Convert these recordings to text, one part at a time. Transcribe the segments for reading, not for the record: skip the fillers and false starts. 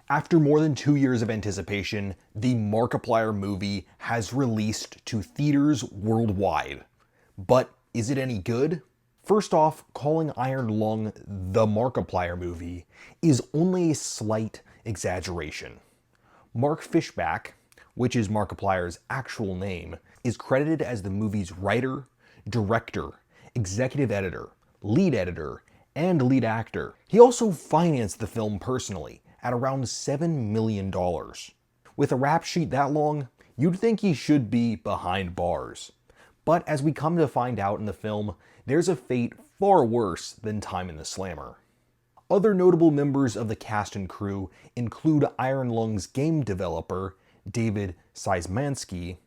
After more than 2 years of anticipation, the Markiplier movie has released to theaters worldwide. But is it any good? First off, calling Iron Lung the Markiplier movie is only a slight exaggeration. Mark Fischback, which is Markiplier's actual name, is credited as the movie's writer, director, executive editor, and lead actor. He also financed the film personally at around $7 million. With a rap sheet that long, you'd think he should be behind bars. But as we come to find out in the film, there's a fate far worse than time in the slammer. Other notable members of the cast and crew include Iron Lung's game developer, David Szymanski,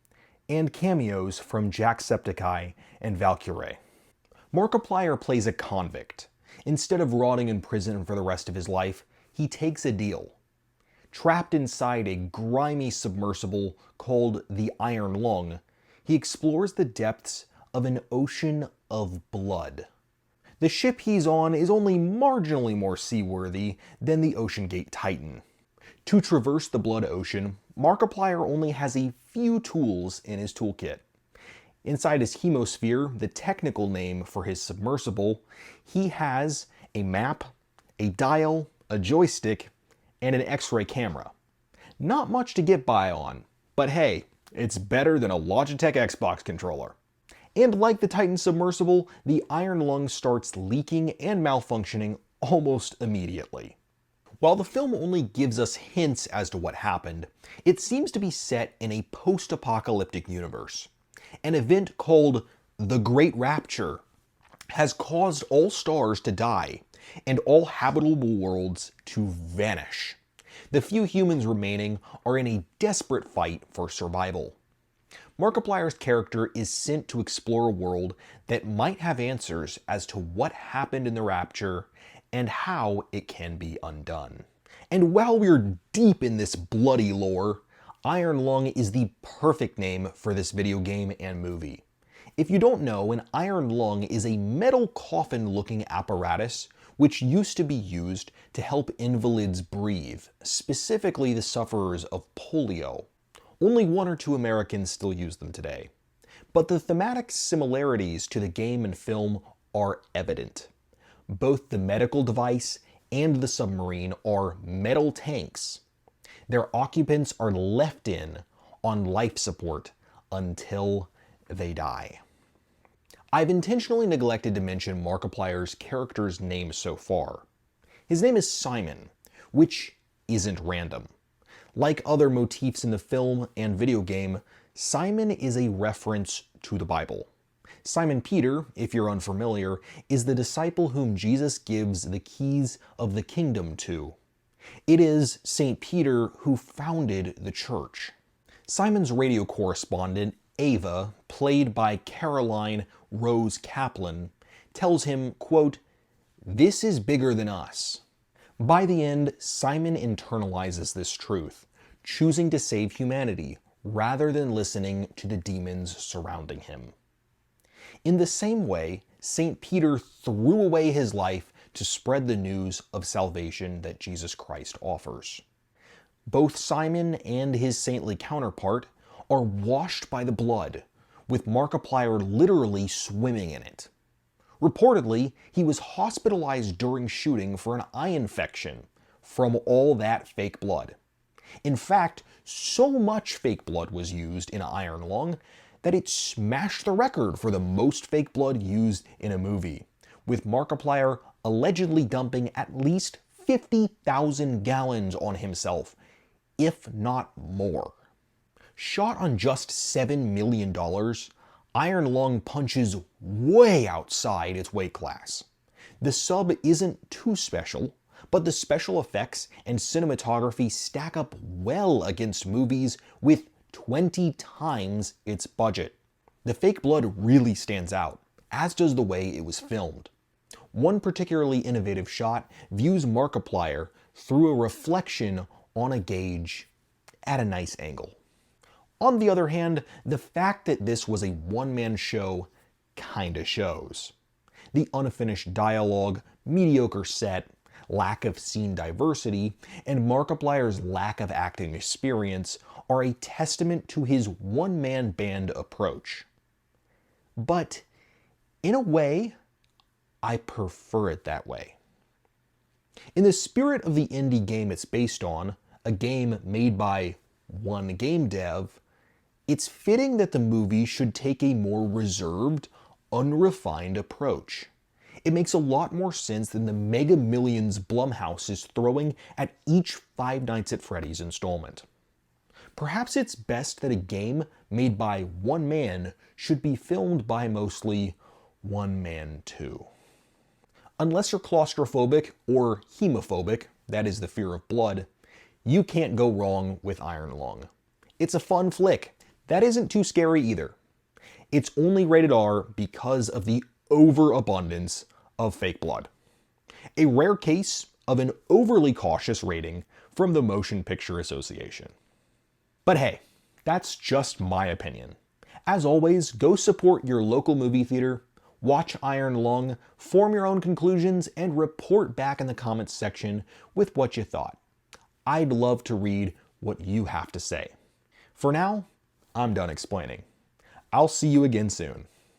and cameos from Jacksepticeye and Valkyrie. Markiplier plays a convict. Instead of rotting in prison for the rest of his life, he takes a deal. Trapped inside a grimy submersible called the Iron Lung, he explores the depths of an ocean of blood. The ship he's on is only marginally more seaworthy than the OceanGate Titan. To traverse the blood ocean, Markiplier only has a few tools in his toolkit. Inside his hemosphere, the technical name for his submersible, he has a map, a dial, a joystick, and an X-ray camera. Not much to get by on, but hey, it's better than a Logitech Xbox controller. And like the Titan submersible, the Iron Lung starts leaking and malfunctioning almost immediately. While the film only gives us hints as to what happened, it seems to be set in a post-apocalyptic universe. An event called the Great Rapture has caused all stars to die and all habitable worlds to vanish. The few humans remaining are in a desperate fight for survival. Markiplier's character is sent to explore a world that might have answers as to what happened in the Rapture and how it can be undone. And while we're deep in this bloody lore, Iron Lung is the perfect name for this video game and movie. If you don't know, an iron lung is a metal coffin-looking apparatus which used to be used to help invalids breathe, specifically the sufferers of polio. Only 1 or 2 Americans still use them today. But the thematic similarities to the game and film are evident. Both the medical device and the submarine are metal tanks. Their occupants are left in on life support until they die. I've intentionally neglected to mention Markiplier's character's name so far. His name is Simon, which isn't random. Like other motifs in the film and video game, Simon is a reference to the Bible. Simon Peter, if you're unfamiliar, is the disciple whom Jesus gives the keys of the kingdom to. It is St. Peter who founded the church. Simon's radio correspondent, Ava, played by Caroline Rose Kaplan, tells him, quote, "This is bigger than us." By the end, Simon internalizes this truth, choosing to save humanity rather than listening to the demons surrounding him. In the same way, St. Peter threw away his life to spread the news of salvation that Jesus Christ offers. Both Simon and his saintly counterpart are washed by the blood, with Markiplier literally swimming in it. Reportedly, he was hospitalized during shooting for an eye infection from all that fake blood. In fact, so much fake blood was used in Iron Lung that it smashed the record for the most fake blood used in a movie, with Markiplier allegedly dumping at least 50,000 gallons on himself, if not more. Shot on just $7 million, Iron Lung punches way outside its weight class. The sub isn't too special, but the special effects and cinematography stack up well against movies with 20 times its budget. The fake blood really stands out, as does the way it was filmed. One particularly innovative shot views Markiplier through a reflection on a gauge at a nice angle. On the other hand, the fact that this was a one-man show kinda shows. The unfinished dialogue, mediocre set, lack of scene diversity, and Markiplier's lack of acting experience are a testament to his one-man band approach. But in a way, I prefer it that way. In the spirit of the indie game it's based on, a game made by one game dev, it's fitting that the movie should take a more reserved, unrefined approach. It makes a lot more sense than the mega millions Blumhouse is throwing at each Five Nights at Freddy's installment. Perhaps it's best that a game made by one man should be filmed by mostly one man too. Unless you're claustrophobic or hemophobic, that is the fear of blood, you can't go wrong with Iron Lung. It's a fun flick. That isn't too scary either. It's only rated R because of the overabundance of fake blood. A rare case of an overly cautious rating from the Motion Picture Association. But hey, that's just my opinion. As always, go support your local movie theater, watch Iron Lung, form your own conclusions, and report back in the comments section with what you thought. I'd love to read what you have to say. For now, I'm done explaining. I'll see you again soon.